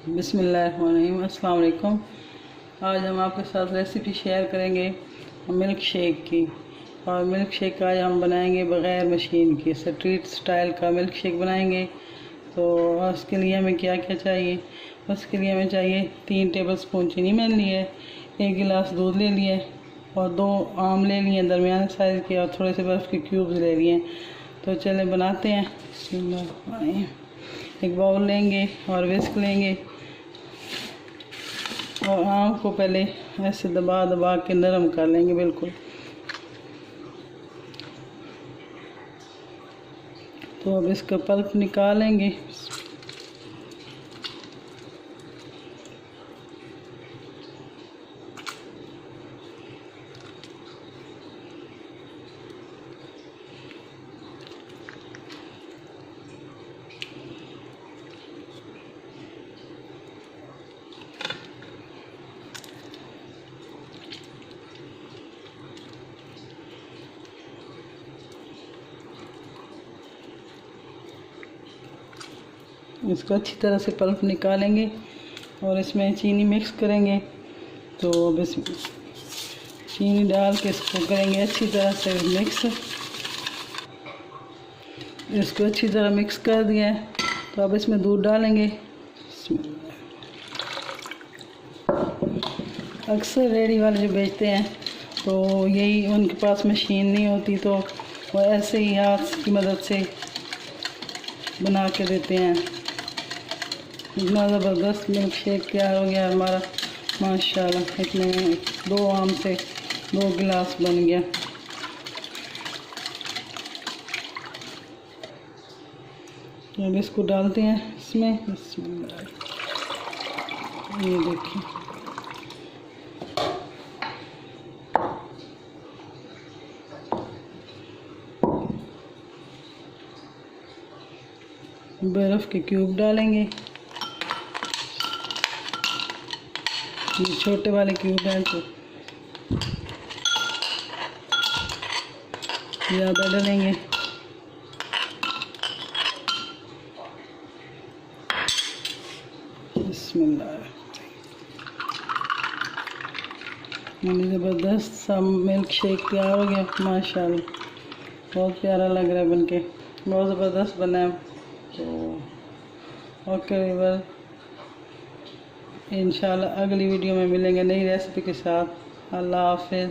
बिस्मिल्लाहिर्रहमानिर्रहीम। अस्सलाम वालेकुम। आज हम आपके साथ रेसिपी शेयर करेंगे मिल्क शेक की। और मिल्क शेक आज हम बनाएंगे बग़ैर मशीन के, स्ट्रीट स्टाइल का मिल्क शेक बनाएंगे। तो उसके लिए हमें क्या क्या चाहिए? उसके लिए हमें चाहिए 3 टेबलस्पून चीनी मैंने ली है, 1 गिलास दूध ले लिए और 2 आम ले लिए दरमियाने साइज़ के, और थोड़े से बर्फ़ के क्यूब्स ले लिए। तो चले बनाते हैं। एक बाउल लेंगे और विस्क लेंगे और आम को पहले ऐसे दबा दबा के नरम कर लेंगे बिल्कुल। तो अब इसका पल्प निकालेंगे। इसको अच्छी तरह से पल्प निकालेंगे और इसमें चीनी मिक्स करेंगे। तो अब इसमें चीनी डाल के इसको करेंगे अच्छी तरह से मिक्स। इसको अच्छी तरह मिक्स कर दिया है। तो अब इसमें दूध डालेंगे। अक्सर रेडी वाले जो बेचते हैं तो यही, उनके पास मशीन नहीं होती तो वो ऐसे ही हाथ की मदद से बना के देते हैं। इतना ज़बरदस्त मिल्क शेक तैयार हो गया हमारा माशाल्लाह। इतने 2 आम से 2 गिलास बन गया। अब इसको डालते हैं इसमें। ये देखिए, बर्फ़ के क्यूब डालेंगे। ये छोटे वाले क्यूब हैं तो ज़्यादा डालेंगे। बिस्मिल्लाह। ज़बरदस्त सा मिल्क शेक तैयार हो गया माशाल्लाह। बहुत प्यारा लग रहा है बनके, बहुत ज़बरदस्त बना है। तो ओके वीवर, इंशाल्लाह अगली वीडियो में मिलेंगे नई रेसिपी के साथ। अल्लाह हाफिज़।